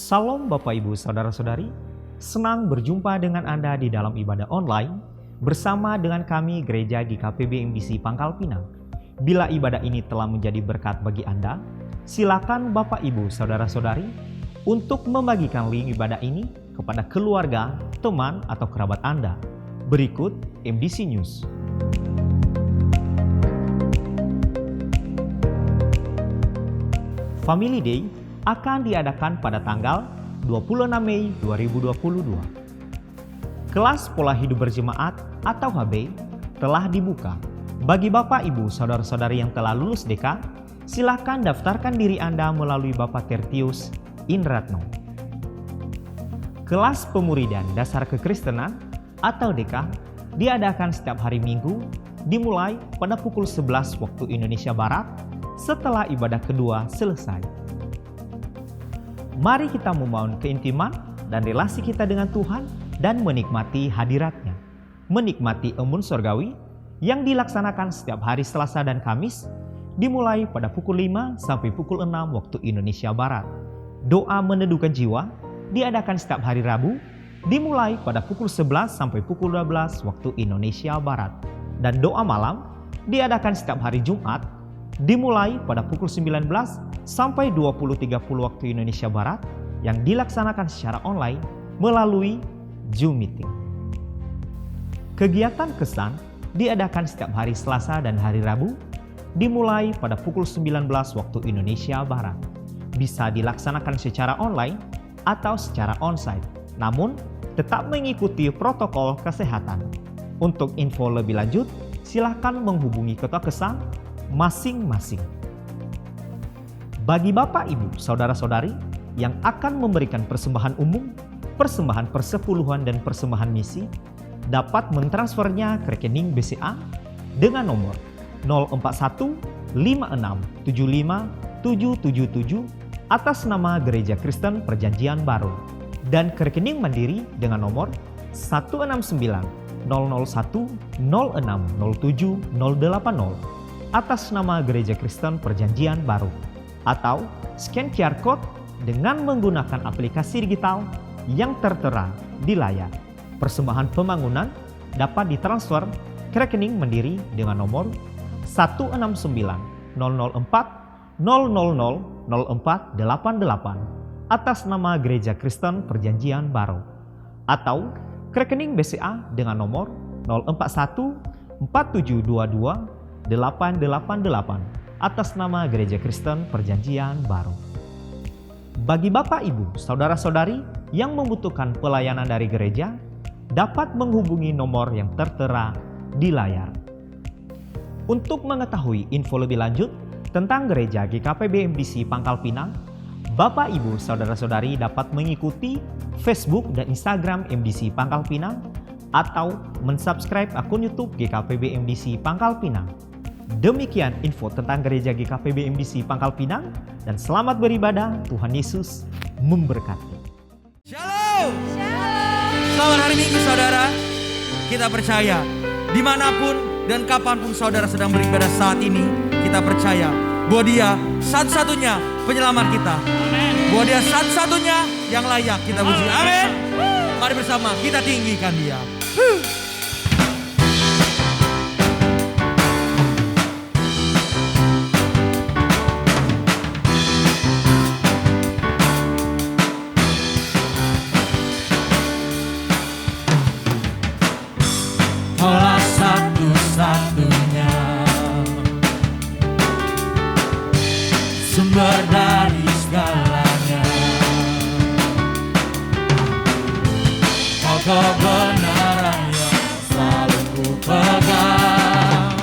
Salam Bapak Ibu Saudara-saudari, senang berjumpa dengan Anda di dalam ibadah online bersama dengan kami Gereja GKPB MDC Pangkal Pinang. Bila ibadah ini telah menjadi berkat bagi Anda, silakan Bapak Ibu Saudara-saudari untuk membagikan link ibadah ini kepada keluarga, teman, atau kerabat Anda. Berikut MDC News. Family Day akan diadakan pada tanggal 26 Mei 2022. Kelas Pola Hidup Berjemaat atau HB telah dibuka. Bagi Bapak, Ibu, Saudara-saudari yang telah lulus DK, silakan daftarkan diri Anda melalui Bapak Tertius Indratno. Kelas Pemuridan Dasar Kekristenan atau DK diadakan setiap hari Minggu dimulai pada pukul 11 waktu Indonesia Barat setelah ibadah kedua selesai. Mari kita membangun keintiman dan relasi kita dengan Tuhan dan menikmati hadirat-Nya. Menikmati embun surgawi yang dilaksanakan setiap hari Selasa dan Kamis dimulai pada pukul 5 sampai pukul 6 waktu Indonesia Barat. Doa meneduhkan jiwa diadakan setiap hari Rabu dimulai pada pukul 11 sampai pukul 12 waktu Indonesia Barat. Dan doa malam diadakan setiap hari Jumat dimulai pada pukul 19 sampai 20.30 waktu Indonesia Barat yang dilaksanakan secara online melalui Zoom Meeting. Kegiatan kesan diadakan setiap hari Selasa dan hari Rabu dimulai pada pukul 19 waktu Indonesia Barat. Bisa dilaksanakan secara online atau secara onsite, namun tetap mengikuti protokol kesehatan. Untuk info lebih lanjut, silakan menghubungi ketua kesan masing-masing. Bagi Bapak, Ibu, Saudara-saudari yang akan memberikan persembahan umum, persembahan persepuluhan dan persembahan misi, dapat mentransfernya ke rekening BCA dengan nomor 041 56 75 777 atas nama Gereja Kristen Perjanjian Baru dan ke rekening Mandiri dengan nomor 169 001 06 07 080 atas nama Gereja Kristen Perjanjian Baru, atau scan QR Code dengan menggunakan aplikasi digital yang tertera di layar. Persembahan pembangunan dapat ditransfer ke rekening Mandiri dengan nomor 169 004 000 0488 atas nama Gereja Kristen Perjanjian Baru, atau ke rekening BCA dengan nomor 041 4722 888 atas nama Gereja Kristen Perjanjian Baru. Bagi Bapak, Ibu, Saudara-saudari yang membutuhkan pelayanan dari gereja, dapat menghubungi nomor yang tertera di layar. Untuk mengetahui info lebih lanjut tentang Gereja GKPB MDC Pangkal Pinang, Bapak, Ibu, Saudara-saudari dapat mengikuti Facebook dan Instagram MDC Pangkal Pinang atau mensubscribe akun YouTube GKPB MDC Pangkal Pinang. Demikian info tentang Gereja GKPB MDC Pangkal Pinang, dan selamat beribadah. Tuhan Yesus memberkati. Shalom. Selamat hari Minggu, saudara. Kita percaya dimanapun dan kapanpun saudara sedang beribadah saat ini, kita percaya bahwa Dia satu-satunya penyelamat kita. Bahwa Dia satu-satunya yang layak kita puji. Amin. Mari bersama kita tinggikan Dia. Kaulah satu-satunya sumber dari segalanya. Kau kebenaran yang selalu ku pegang.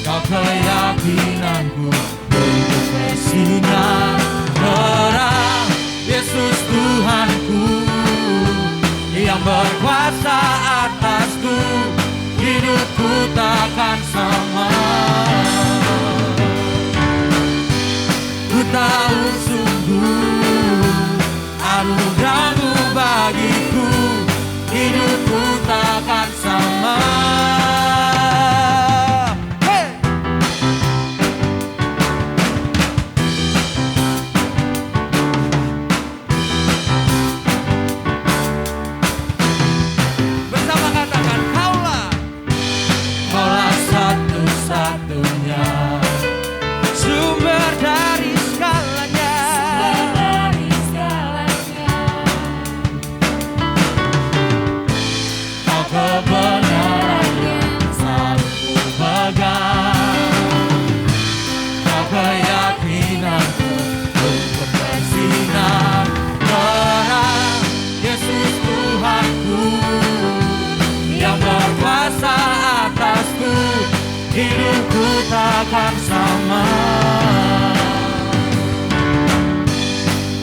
Kau keyakinanku hidup bersinar terang. Yesus Tuhanku yang berkuasa atasku, hidupku takkan sama. Ku tahu sungguh anugerah-Mu bagiku, hidupku takkan sama. takkan sama.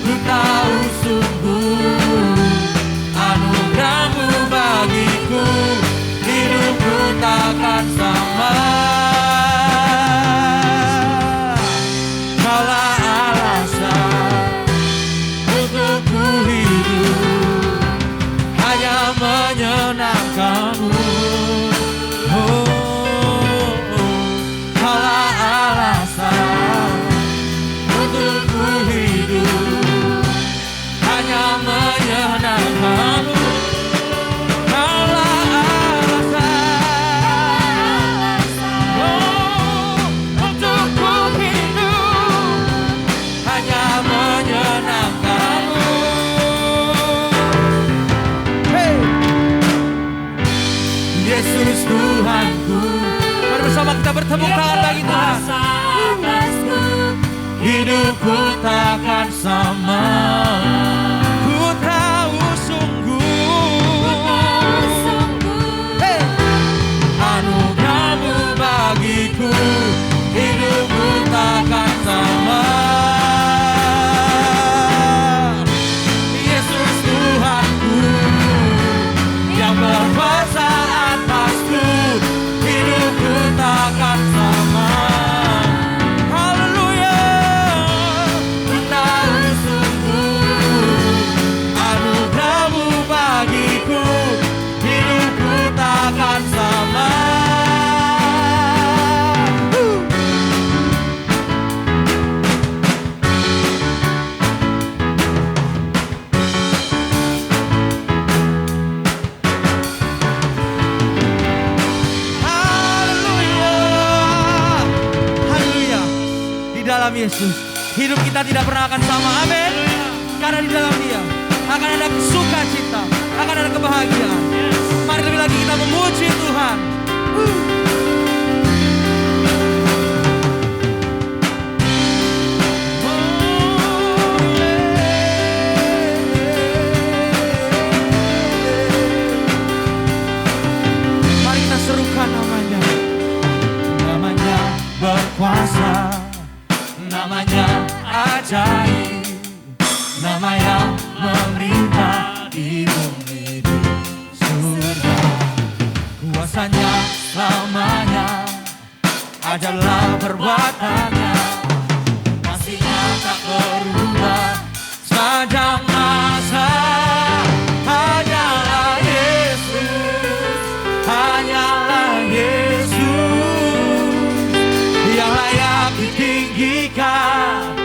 Ku tahu sungguh anugerah-Mu bagiku, hidupku takkan sama. Kaulah alasan untuk ku hidup, hanya menyenangkan-Mu. Kaulah alasan untuk ku hidup, hanya menyenangkan-Mu. Kaulah alasan untuk ku hidup, hanya menyenangkan-Mu. Hey, Yesus Tuhanku. Mari bersama kita bertepuk tangan bagi Tuhan. Hidupku takkan sama. Ku tahu sungguh hey, anugerah-Mu bagiku, hidupku takkan sama. Yesus Tuhanku yang berkuasa atasku, hidupku takkan sama. Haleluya. Ku tahu sungguh anugerah-Mu bagiku, hidupku takkan sama. Haleluya. Haleluya. Di dalam Yesus, hidup kita tidak pernah akan sama. Amin. Karena di dalam Dia akan ada sukacita, akan ada kebahagiaan. Mari lebih lagi kita memuji Tuhan. Mari kita serukan namanya. Namanya berkuasa, namanya ajaib, nama yang memerintah di bumi di surga. Kuasanya selamanya, ajarlah perbuatannya, kasihnya tak berubah sepanjang masa. Hanyalah Yesus, hanyalah Yesus yang layak ditinggikan,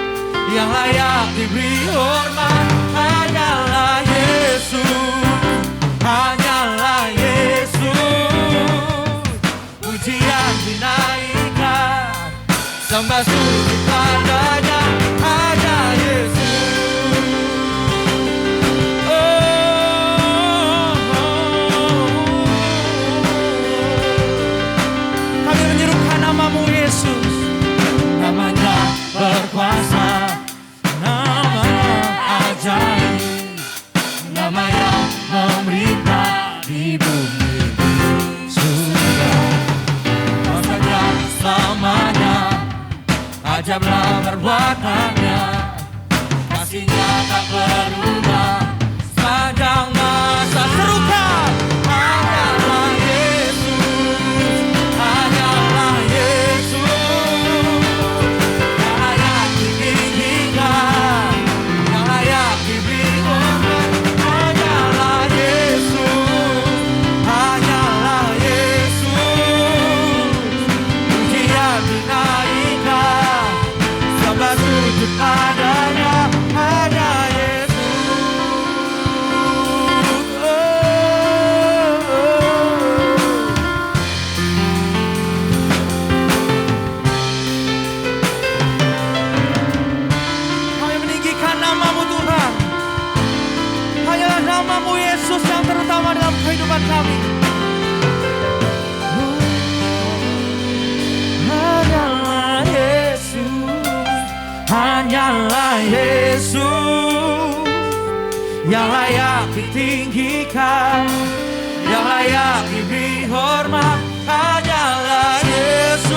yang layak diberi hormat. Hanyalah Yesus, hanyalah Yesus, pujian dinaikkan, sembah sujud padanya. Hanya Yesus. Kami menyerukan nama-Mu Yesus. Namanya berkuasa, namanya ajaib, nama yang memerintah di bumi di surga. Kuasanya selamanya, ajaiblah perbuatannya, kasihnya tak berubah sepanjang masa. Serukan. Hanyalah Yesus, hanyalah Yesus yang layak ditinggikan, yang layak diberi hormat. Hanyalah Yesus, hanyalah Yesus, pujian dinaikkan, sembah sujud padanya. Hanya Yesus. Kami meninggikan nama-Mu Tuhan. Hanyalah nama-Mu Yesus yang terutama dalam kehidupan kami. Hanyalah Yesus, hanyalah Yesus yang layak ditinggikan, yang layak diberi hormat. Hanyalah Yesus.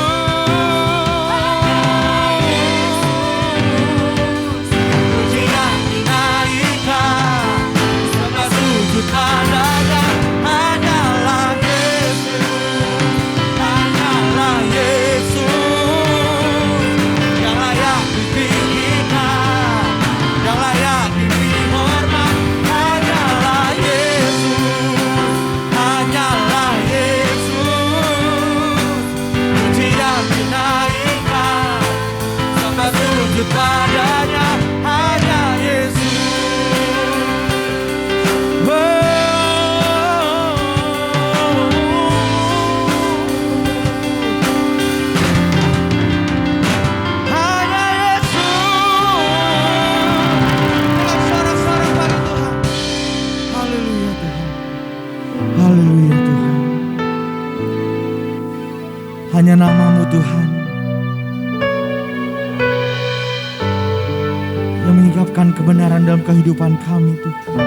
kebenaran dalam kehidupan kami Tuhan.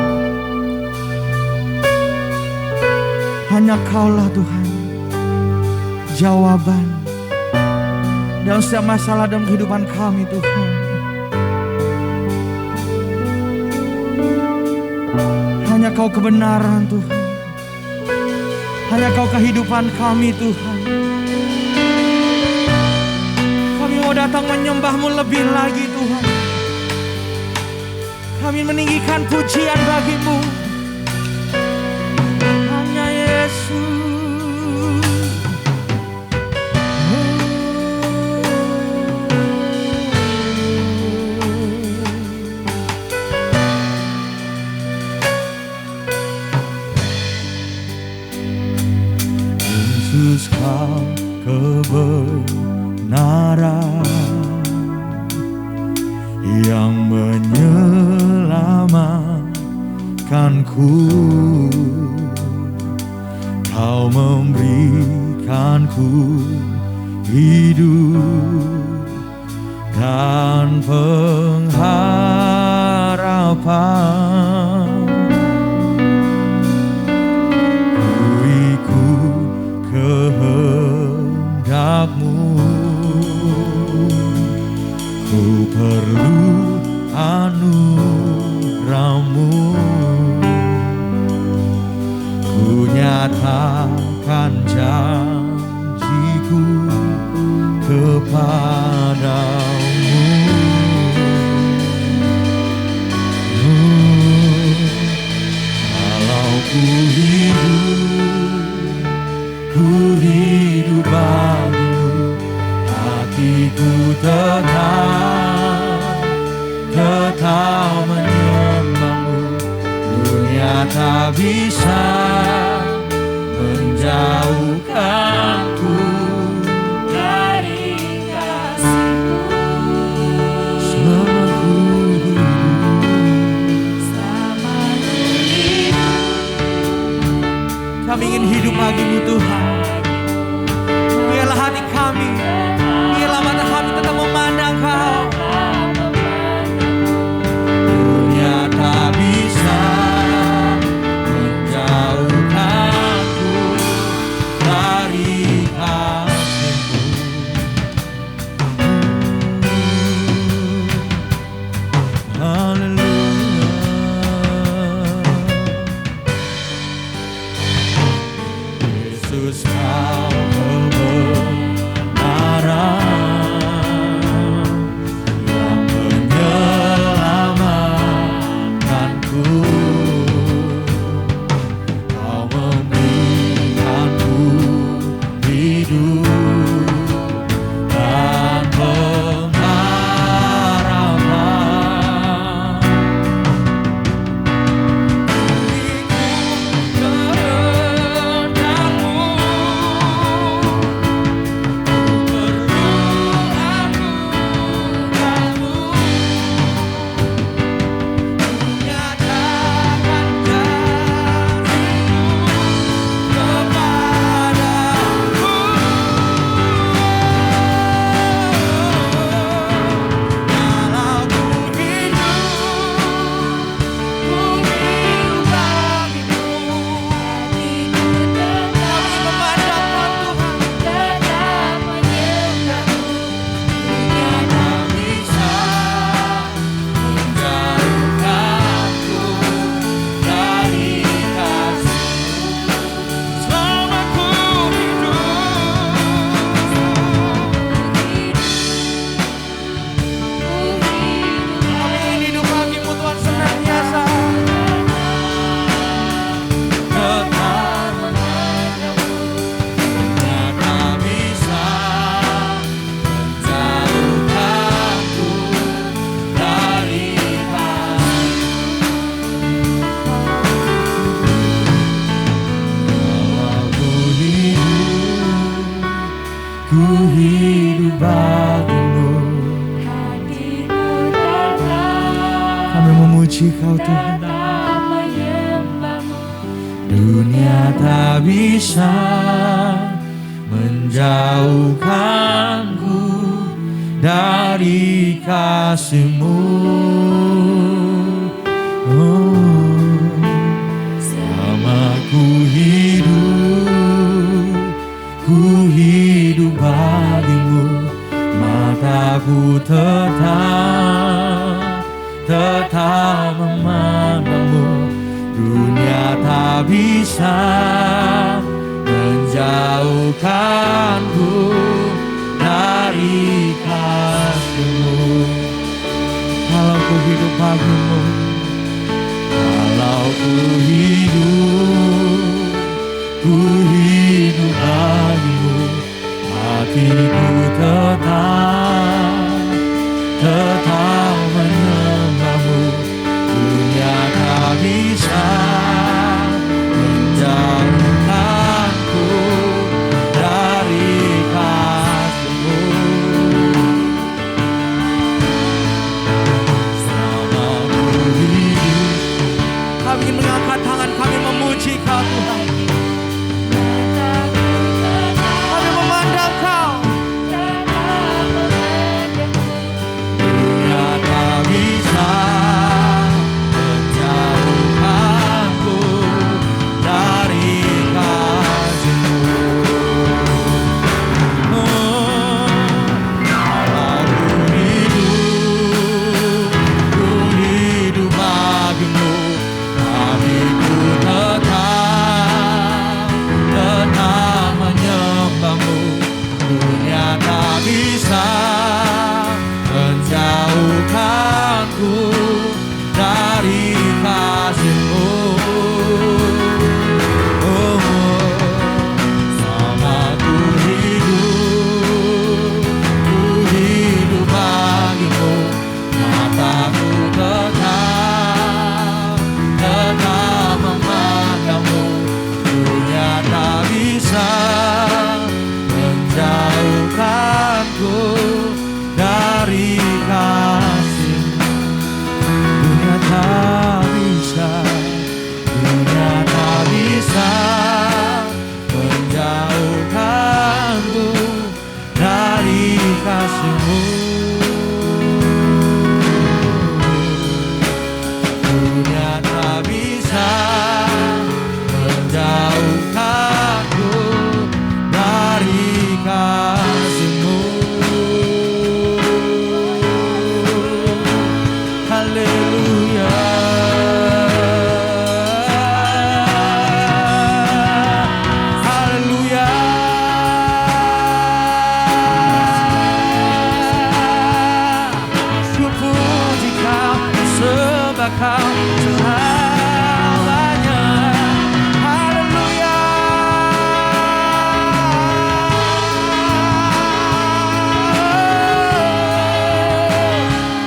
Hanya Kaulah Tuhan jawaban dalam setiap masalah dalam kehidupan kami Tuhan. Hanya Kau kebenaran Tuhan. Hanya Kau kehidupan kami Tuhan. Kami mau datang menyembah-Mu lebih lagi Tuhan. Kami meninggikan pujian bagi-Mu. Hanya Yesus. Yesus Kau kebenaran yang menyelamatkanku. Kau memberikanku hidup dan pengharapan. Ku ikut kehendak-Mu, ku perlu anugerah-Mu. Ku nyatakan janji-Ku kepadamu. Kalau ku hidup bagimu, hatiku tetap menyembah-Mu. Dunia tak bisa menjauhkanku dari kasih-Mu. Selama ku hidup, kami ingin hidup bagi-Mu Tuhan. Biarlah hati kami, biarlah mata kami tetap memandang Kau. Dunia tak bisa menjauhkanku dari kasih-Mu. Haleluya. Yesus Kau kebenaran yang menyelamatkanku. Kau memberikanku hidup dan pengharapan. Ku hidup bagimu. Kami memuji Kau Tuhan. Dunia tak bisa menjauhkanku dari kasih-Mu. tetap memandangmu. Dunia tak bisa menjauhkanku dari kasih-Mu. Kalau ku hidup bagimu, kalau ku hidup bagimu, hatiku tetap menyembahmu. Dunia tak bisa menjauhkanku dari kasih-Mu. Selama ku hidup, kami ingin mengangkat tangan kami memuji Kau Tuhan. Kami memandang Kau. Dunia tak bisa menjauhkanku dari kasih-Mu. Kalau ku hidup bagimu, hatiku tetap menyembahmu. Dunia tak bisa menjauhkanku dari kasih-Mu. Selama ku hidup bagimu, mataku tetap memandangmu. Dunia tak bisa menjauhkanku dari kasih-Mu. Dunia tak bisa menjauhkanku dari kasih-Mu. Dunia tak bisa menjauhkanku dari kasih-Mu. Haleluya. Haleluya. Ku puji Kau, sembah Kau selamanya. Haleluya.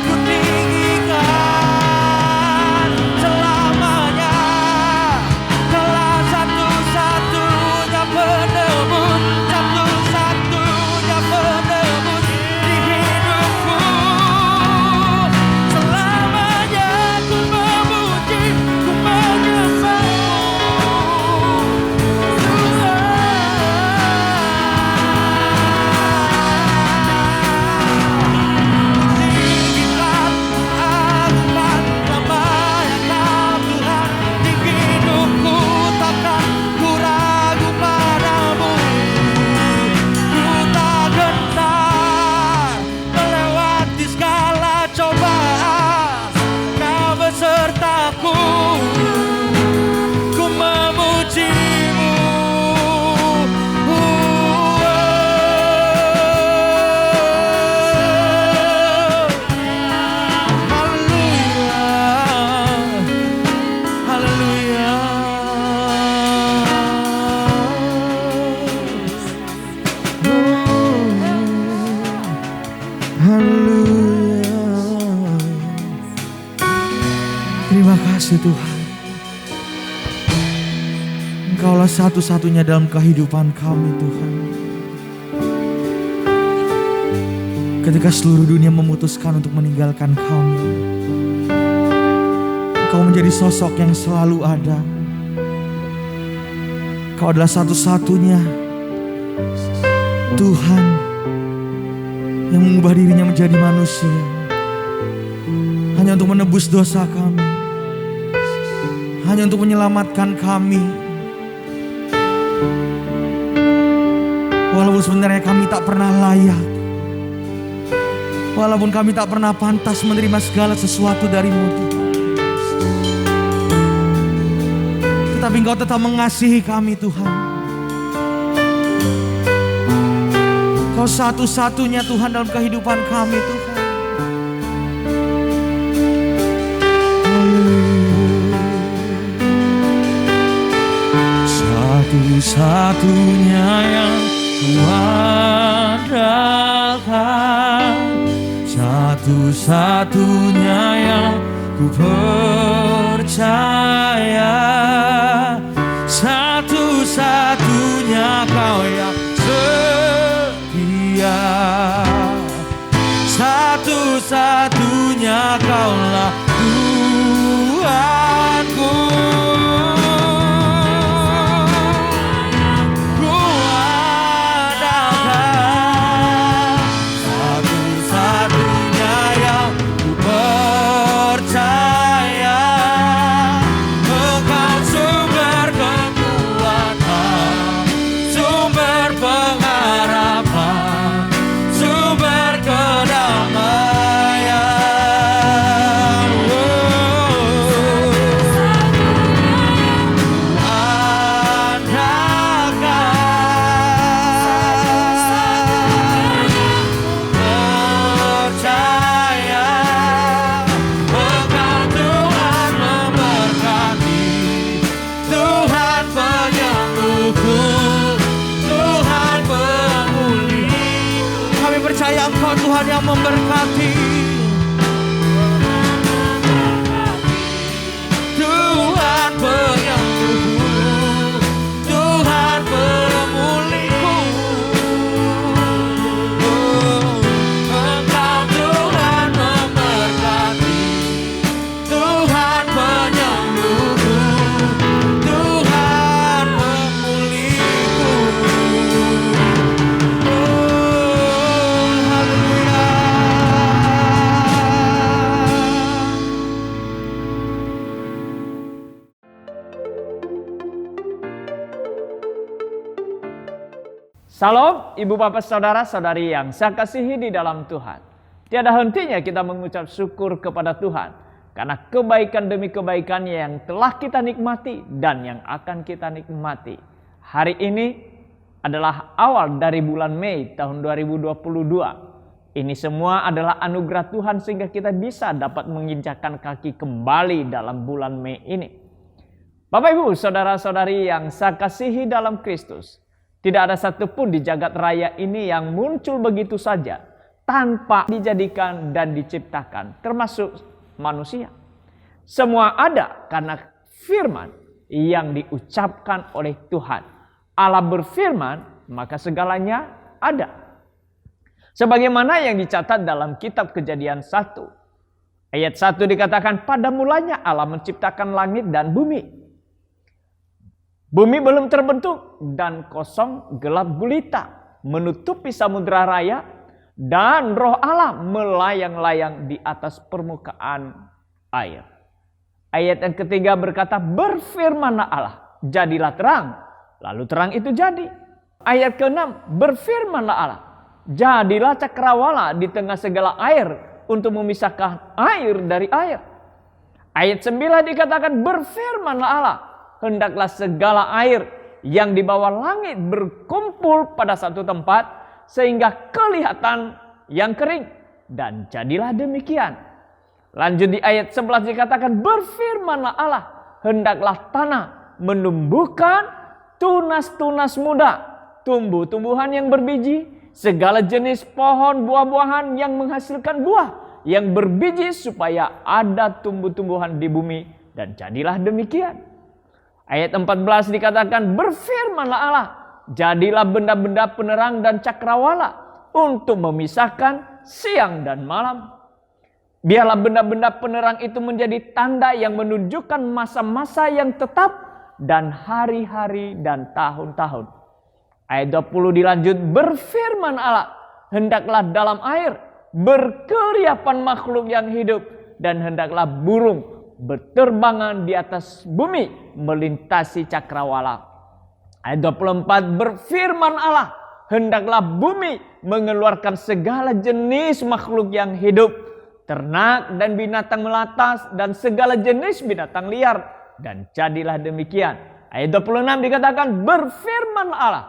Ku tinggikan selamanya. Telah satu-satunya penebus, satu-satunya penebus di hidupku. Selamanya ku memuji, ku Terima kasih Tuhan. Engkaulah satu-satunya dalam kehidupan kami Tuhan. Ketika seluruh dunia memutuskan untuk meninggalkan kami, Engkau menjadi sosok yang selalu ada. Engkau adalah satu-satunya Tuhan yang mengubah dirinya menjadi manusia hanya untuk menebus dosa kami, hanya untuk menyelamatkan kami. Walaupun sebenarnya kami tak pernah layak, Walaupun kami tak pernah pantas menerima segala sesuatu dari-Mu Tuhan, tetapi Engkau tetap mengasihi kami Tuhan. Kau satu-satunya Tuhan dalam kehidupan kami Tuhan. Satu-satunya yang kuandalkan, satu-satunya yang ku percaya, satu-satunya Kau yang setia, satu-satunya Kaulah Tuhanku. Tuhan yang memberkati, Tuhan penyembuhku, Tuhan pemulihku. Engkau Tuhan memberkati, Tuhan penyembuhku, Tuhan pemulihku. Salam, Ibu Bapak Saudara-saudari yang saya kasihi di dalam Tuhan. Tiada hentinya kita mengucap syukur kepada Tuhan karena kebaikan demi kebaikannya yang telah kita nikmati dan yang akan kita nikmati. Hari ini adalah awal dari bulan Mei tahun 2022. Ini semua adalah anugerah Tuhan sehingga kita bisa dapat menginjakkan kaki kembali dalam bulan Mei ini. Bapak Ibu Saudara-saudari yang saya kasihi dalam Kristus, tidak ada satupun di jagat raya ini yang muncul begitu saja tanpa dijadikan dan diciptakan, termasuk manusia. Semua ada karena firman yang diucapkan oleh Tuhan. Allah berfirman, maka segalanya ada. Sebagaimana yang dicatat dalam kitab Kejadian 1. Ayat 1 dikatakan, pada mulanya Allah menciptakan langit dan bumi. Bumi belum terbentuk dan kosong gelap gulita menutupi samudera raya dan roh Allah melayang-layang di atas permukaan air. Ayat yang ketiga berkata, berfirmanlah Allah, jadilah terang, lalu terang itu jadi. Ayat ke-6, berfirmanlah Allah, jadilah cakrawala di tengah segala air untuk memisahkan air dari air. Ayat 9 dikatakan, berfirmanlah Allah, hendaklah segala air yang di bawah langit berkumpul pada satu tempat sehingga kelihatan yang kering. Dan jadilah demikian. Lanjut di ayat 11 dikatakan, berfirmanlah Allah, hendaklah tanah menumbuhkan tunas-tunas muda, tumbuh-tumbuhan yang berbiji, segala jenis pohon buah-buahan yang menghasilkan buah yang berbiji supaya ada tumbuh-tumbuhan di bumi. Dan jadilah demikian. Ayat 14 dikatakan, berfirmanlah Allah, jadilah benda-benda penerang dan cakrawala untuk memisahkan siang dan malam. Biarlah benda-benda penerang itu menjadi tanda yang menunjukkan masa-masa yang tetap dan hari-hari dan tahun-tahun. Ayat 20 dilanjut, berfirman Allah, hendaklah dalam air berkeriapan makhluk yang hidup dan hendaklah burung berterbangan di atas bumi melintasi cakrawala. Ayat 24, berfirman Allah, hendaklah bumi mengeluarkan segala jenis makhluk yang hidup, ternak dan binatang melata dan segala jenis binatang liar. Dan jadilah demikian. Ayat 26 dikatakan, berfirman Allah,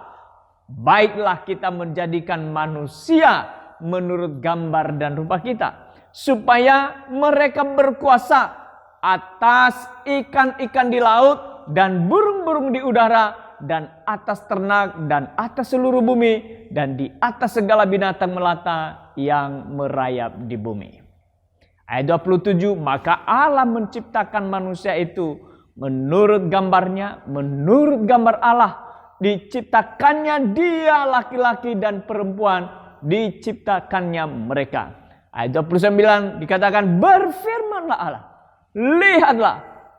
baiklah kita menjadikan manusia menurut gambar dan rupa kita, supaya mereka berkuasa atas ikan-ikan di laut dan burung-burung di udara, dan atas ternak dan atas seluruh bumi, dan di atas segala binatang melata yang merayap di bumi. Ayat 27, maka Allah menciptakan manusia itu menurut gambarnya, menurut gambar Allah diciptakannya dia, laki-laki dan perempuan diciptakannya mereka. Ayat 29 dikatakan, berfirmanlah Allah, lihatlah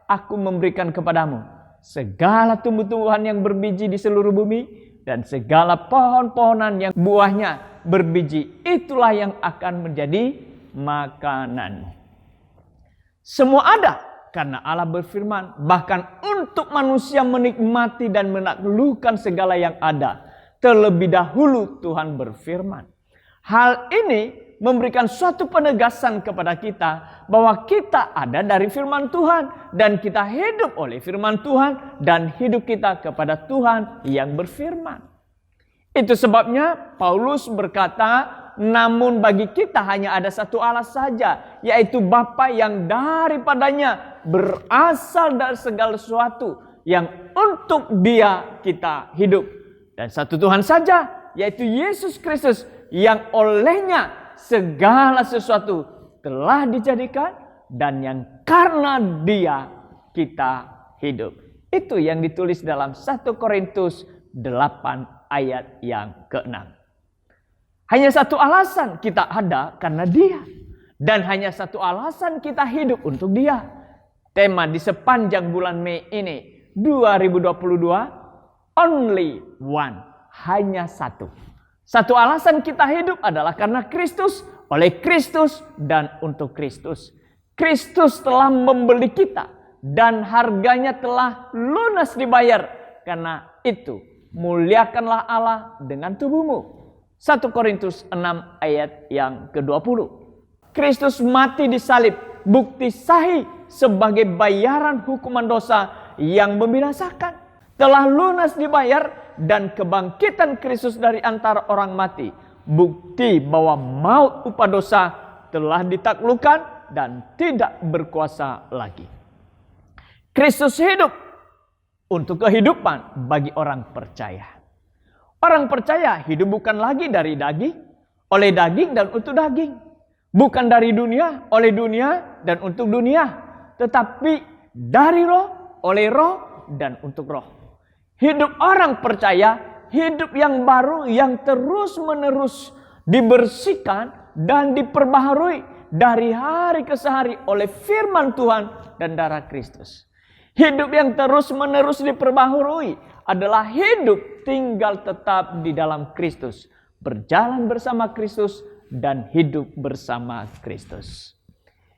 aku memberikan kepadamu segala tumbuh-tumbuhan yang berbiji di seluruh bumi, dan segala pohon-pohonan yang buahnya berbiji, itulah yang akan menjadi makanan. Semua ada karena Allah berfirman, bahkan untuk manusia menikmati dan menaklukkan segala yang ada. Terlebih dahulu Tuhan berfirman. Hal ini memberikan suatu penegasan kepada kita bahwa kita ada dari firman Tuhan dan kita hidup oleh firman Tuhan dan hidup kita kepada Tuhan yang berfirman. Itu sebabnya Paulus berkata, namun bagi kita hanya ada satu Allah saja, yaitu Bapa yang daripadanya berasal dari segala sesuatu, yang untuk Dia kita hidup. Dan satu Tuhan saja, yaitu Yesus Kristus, yang olehnya segala sesuatu telah dijadikan dan yang karena Dia kita hidup. Itu yang ditulis dalam 1 Korintus 8 ayat yang ke-6. Hanya satu alasan kita ada karena Dia, dan hanya satu alasan kita hidup untuk Dia. Tema di sepanjang bulan Mei ini 2022, only one, hanya satu. Satu alasan kita hidup adalah karena Kristus, oleh Kristus, dan untuk Kristus. Kristus telah membeli kita dan harganya telah lunas dibayar. Karena itu, muliakanlah Allah dengan tubuhmu. 1 Korintus 6 ayat yang ke-20. Kristus mati di salib, bukti sahih sebagai bayaran hukuman dosa yang membinasakan. Telah lunas dibayar, dan kebangkitan Kristus dari antara orang mati, bukti bahwa maut upah dosa telah ditaklukkan dan tidak berkuasa lagi. Kristus hidup untuk kehidupan bagi orang percaya. Orang percaya hidup bukan lagi dari daging, oleh daging dan untuk daging. Bukan dari dunia, oleh dunia dan untuk dunia. Tetapi dari roh, oleh roh dan untuk roh. Hidup orang percaya, hidup yang baru yang terus-menerus dibersihkan dan diperbaharui dari hari ke hari oleh firman Tuhan dan darah Kristus. Hidup yang terus-menerus diperbaharui adalah hidup tinggal tetap di dalam Kristus, berjalan bersama Kristus dan hidup bersama Kristus.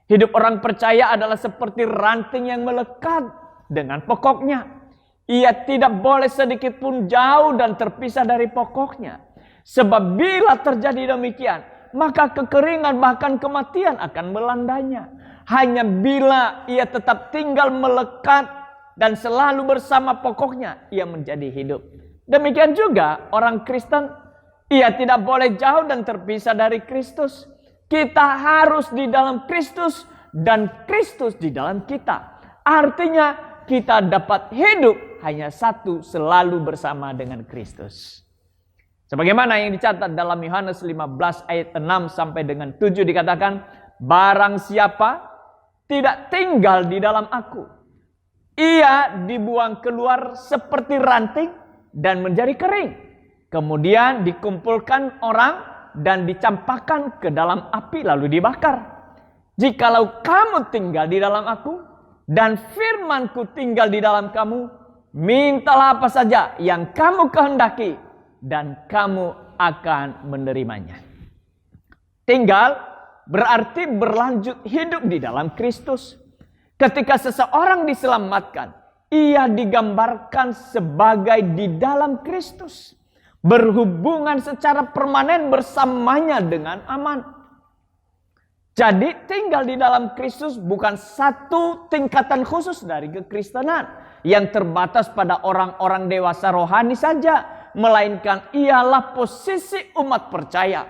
Hidup orang percaya adalah seperti ranting yang melekat dengan pokoknya. Ia tidak boleh sedikit pun jauh dan terpisah dari pokoknya. Sebab bila terjadi demikian, maka kekeringan bahkan kematian akan melandanya. Hanya bila ia tetap tinggal melekat dan selalu bersama pokoknya, ia menjadi hidup. Demikian juga orang Kristen, ia tidak boleh jauh dan terpisah dari Kristus. Kita harus di dalam Kristus dan Kristus di dalam kita. Artinya kita dapat hidup hanya satu, selalu bersama dengan Kristus. Sebagaimana yang dicatat dalam Yohanes 15 ayat 6 sampai dengan 7 dikatakan, barang siapa tidak tinggal di dalam aku, ia dibuang keluar seperti ranting dan menjadi kering. Kemudian dikumpulkan orang dan dicampakkan ke dalam api lalu dibakar. Jikalau kamu tinggal di dalam aku dan firmanku tinggal di dalam kamu, mintalah apa saja yang kamu kehendaki dan kamu akan menerimanya. Tinggal berarti berlanjut hidup di dalam Kristus. Ketika seseorang diselamatkan, ia digambarkan sebagai di dalam Kristus. berhubungan secara permanen bersamanya dengan aman. Jadi tinggal di dalam Kristus bukan satu tingkatan khusus dari kekristenan yang terbatas pada orang-orang dewasa rohani saja, melainkan ialah posisi umat percaya.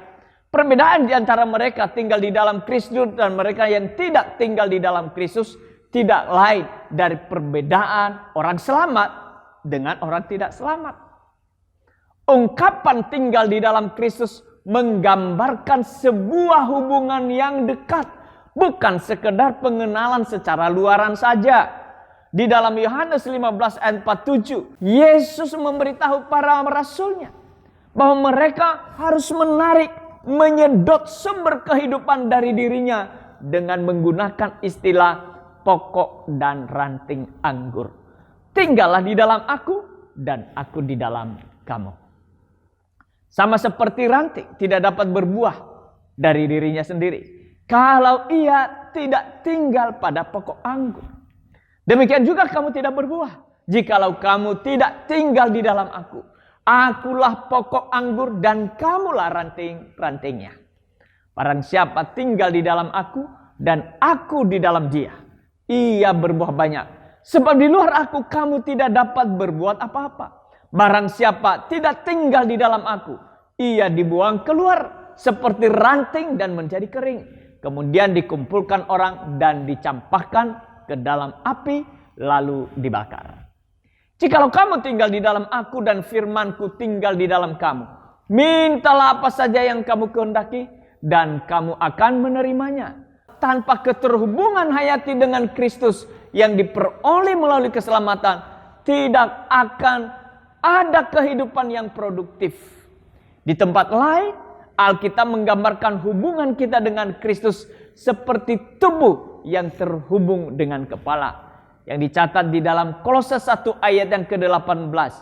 Perbedaan di antara mereka tinggal di dalam Kristus dan mereka yang tidak tinggal di dalam Kristus tidak lain dari perbedaan orang selamat dengan orang tidak selamat. Ungkapan tinggal di dalam Kristus menggambarkan sebuah hubungan yang dekat, bukan sekedar pengenalan secara luaran saja. Di dalam Yohanes 15 ayat 47, Yesus memberitahu para rasulnya bahwa mereka harus menyedot sumber kehidupan dari dirinya dengan menggunakan istilah pokok dan ranting anggur. Tinggallah di dalam aku dan aku di dalam kamu. Sama seperti ranting tidak dapat berbuah dari dirinya sendiri kalau ia tidak tinggal pada pokok anggur. Demikian juga kamu tidak berbuah jikalau kamu tidak tinggal di dalam aku. Akulah pokok anggur dan kamulah ranting-rantingnya. Barang siapa tinggal di dalam aku dan aku di dalam dia, ia berbuah banyak. Sebab di luar aku kamu tidak dapat berbuat apa-apa. Barang siapa tidak tinggal di dalam aku, ia dibuang keluar seperti ranting dan menjadi kering. Kemudian dikumpulkan orang dan dicampakkan ke dalam api lalu dibakar. Jikalau kamu tinggal di dalam aku dan firmanku tinggal di dalam kamu, mintalah apa saja yang kamu kehendaki dan kamu akan menerimanya. Tanpa keterhubungan hayati dengan Kristus yang diperoleh melalui keselamatan, tidak akan ada kehidupan yang produktif. Di tempat lain, Alkitab menggambarkan hubungan kita dengan Kristus seperti tubuh yang terhubung dengan kepala. Yang dicatat di dalam Kolose 1 ayat yang ke-18.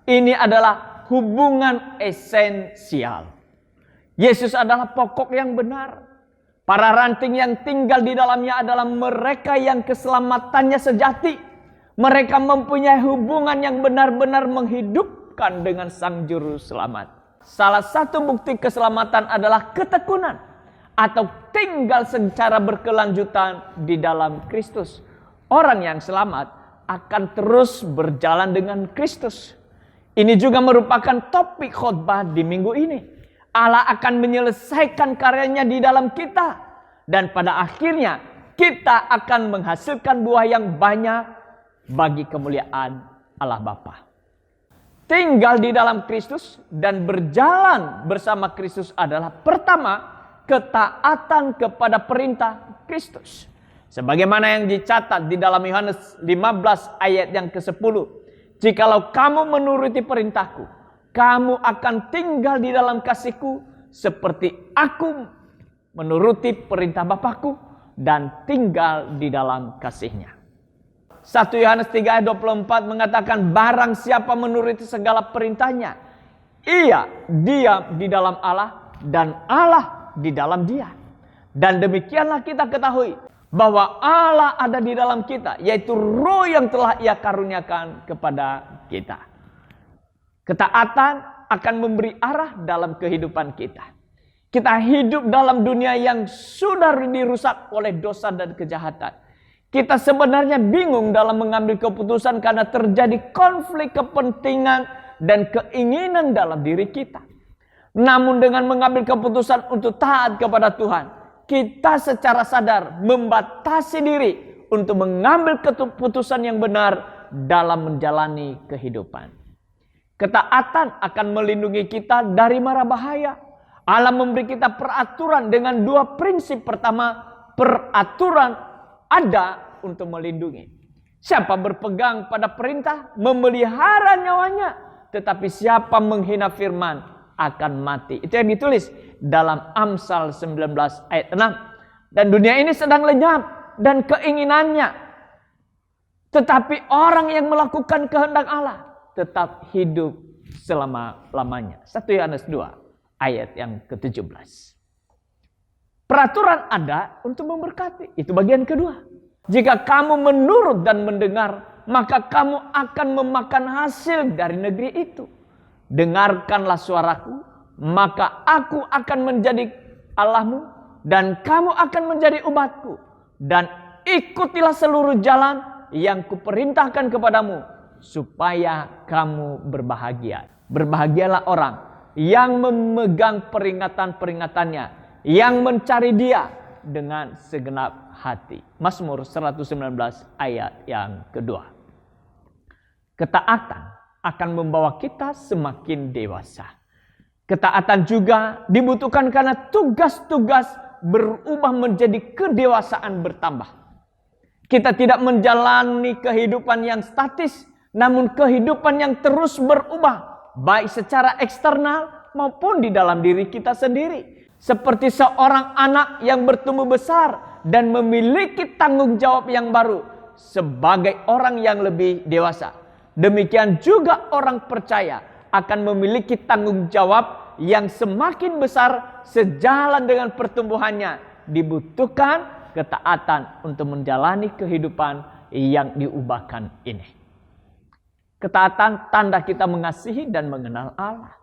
Ini adalah hubungan esensial. Yesus adalah pokok yang benar. Para ranting yang tinggal di dalamnya adalah mereka yang keselamatannya sejati. Mereka mempunyai hubungan yang benar-benar menghidupkan dengan Sang Juru Selamat. Salah satu bukti keselamatan adalah ketekunan atau tinggal secara berkelanjutan di dalam Kristus. Orang yang selamat akan terus berjalan dengan Kristus. Ini juga merupakan topik khotbah di minggu ini. Allah akan menyelesaikan karyanya di dalam kita. Dan pada akhirnya kita akan menghasilkan buah yang banyak bagi kemuliaan Allah Bapa. Tinggal di dalam Kristus dan berjalan bersama Kristus adalah pertama, ketaatan kepada perintah Kristus. Sebagaimana yang dicatat di dalam Yohanes 15 ayat yang ke-10. Jikalau kamu menuruti perintahku, kamu akan tinggal di dalam kasihku seperti aku menuruti perintah Bapakku dan tinggal di dalam kasihnya. 1 Yohanes 3 ayat 24 mengatakan barang siapa menuruti segala perintahnya, ia diam di dalam Allah dan Allah di dalam dia. Dan demikianlah kita ketahui bahwa Allah ada di dalam kita, yaitu Roh yang telah Ia karuniakan kepada kita. Ketaatan akan memberi arah dalam kehidupan kita. Kita hidup dalam dunia yang sudah dirusak oleh dosa dan kejahatan. Kita sebenarnya bingung dalam mengambil keputusan karena terjadi konflik kepentingan dan keinginan dalam diri kita. Namun dengan mengambil keputusan untuk taat kepada Tuhan, kita secara sadar membatasi diri untuk mengambil keputusan yang benar dalam menjalani kehidupan. Ketaatan akan melindungi kita dari mara bahaya. Allah memberi kita peraturan dengan dua prinsip. Pertama, peraturan ada untuk melindungi. Siapa berpegang pada perintah memelihara nyawanya, tetapi siapa menghina firman akan mati. Itu yang ditulis dalam Amsal 19 ayat 6. Dan dunia ini sedang lenyap dan keinginannya. Tetapi orang yang melakukan kehendak Allah tetap hidup selama-lamanya. 1 Yohanes 2 ayat yang ke-17. Peraturan ada untuk memberkati. Itu bagian kedua. Jika kamu menurut dan mendengar, maka kamu akan memakan hasil dari negeri itu. dengarkanlah suaraku, maka aku akan menjadi Allahmu dan kamu akan menjadi umatku. Dan ikutilah seluruh jalan yang kuperintahkan kepadamu supaya kamu berbahagia. Berbahagialah orang yang memegang peringatan-peringatannya, yang mencari Dia dengan segenap hati. Mazmur 119 ayat yang kedua. Ketaatan akan membawa kita semakin dewasa. Ketaatan juga dibutuhkan karena tugas-tugas berubah menjadi kedewasaan bertambah. Kita tidak menjalani kehidupan yang statis, namun kehidupan yang terus berubah, baik secara eksternal maupun di dalam diri kita sendiri. Seperti seorang anak yang bertumbuh besar dan memiliki tanggung jawab yang baru sebagai orang yang lebih dewasa. Demikian juga orang percaya akan memiliki tanggung jawab yang semakin besar sejalan dengan pertumbuhannya. Dibutuhkan ketaatan untuk menjalani kehidupan yang diubahkan ini. Ketaatan tanda kita mengasihi dan mengenal Allah.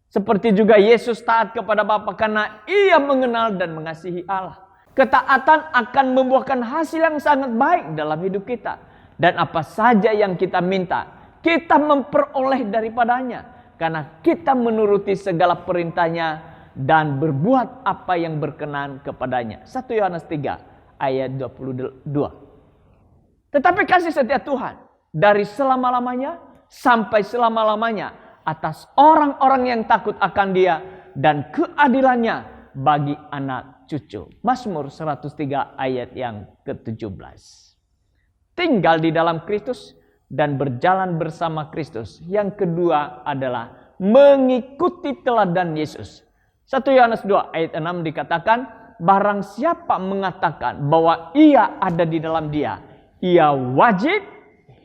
Seperti juga Yesus taat kepada Bapa karena Ia mengenal dan mengasihi Allah. Ketaatan akan membuahkan hasil yang sangat baik dalam hidup kita. Dan apa saja yang kita minta, kita memperoleh daripadanya. Karena kita menuruti segala perintahnya dan berbuat apa yang berkenan kepadanya. 1 Yohanes 3 ayat 22. Tetapi kasih setia Tuhan dari selama-lamanya sampai selama-lamanya atas orang-orang yang takut akan Dia dan keadilannya bagi anak cucu. Mazmur 103 ayat yang ke-17. Tinggal di dalam Kristus dan berjalan bersama Kristus. Yang kedua adalah mengikuti teladan Yesus. 1 Yohanes 2 ayat 6 dikatakan, barang siapa mengatakan bahwa ia ada di dalam Dia, ia wajib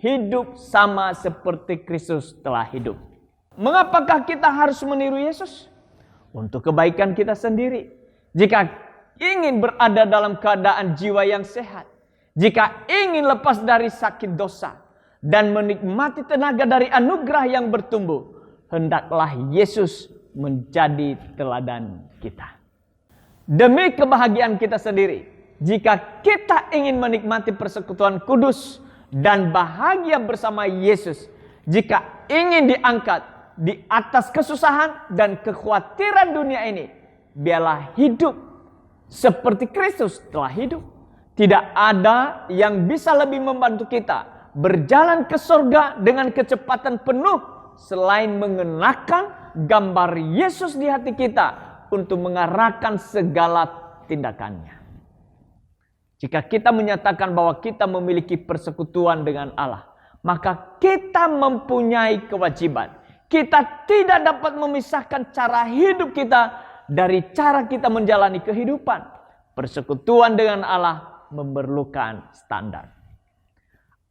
hidup sama seperti Kristus telah hidup. Mengapakah kita harus meniru Yesus? Untuk kebaikan kita sendiri. Jika ingin berada dalam keadaan jiwa yang sehat, jika ingin lepas dari sakit dosa dan menikmati tenaga dari anugerah yang bertumbuh, hendaklah Yesus menjadi teladan kita. Demi kebahagiaan kita sendiri, jika kita ingin menikmati persekutuan kudus dan bahagia bersama Yesus, jika ingin diangkat di atas kesusahan dan kekhawatiran dunia ini, biarlah hidup seperti Kristus telah hidup. Tidak ada yang bisa lebih membantu kita berjalan ke surga dengan kecepatan penuh selain mengenakan gambar Yesus di hati kita untuk mengarahkan segala tindakannya. Jika kita menyatakan bahwa kita memiliki persekutuan dengan Allah, maka kita mempunyai kewajiban. Kita tidak dapat memisahkan cara hidup kita dari cara kita menjalani kehidupan. Persekutuan dengan Allah memerlukan standar.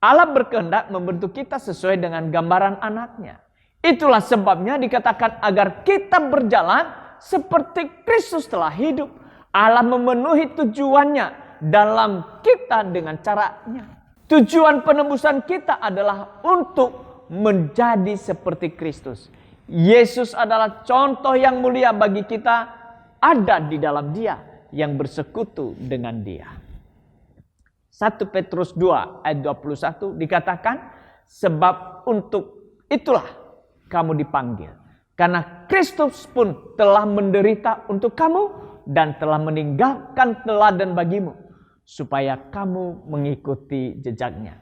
Allah berkehendak membentuk kita sesuai dengan gambaran anaknya. Itulah sebabnya dikatakan agar kita berjalan seperti Kristus telah hidup. Allah memenuhi tujuannya dalam kita dengan caranya. Tujuan penebusan kita adalah untuk menjadi seperti Kristus. Yesus adalah contoh yang mulia bagi kita, ada di dalam Dia yang bersekutu dengan Dia. 1 Petrus 2 ayat 21 dikatakan, sebab untuk itulah kamu dipanggil. Karena Kristus pun telah menderita untuk kamu dan telah meninggalkan teladan bagimu, supaya kamu mengikuti jejaknya.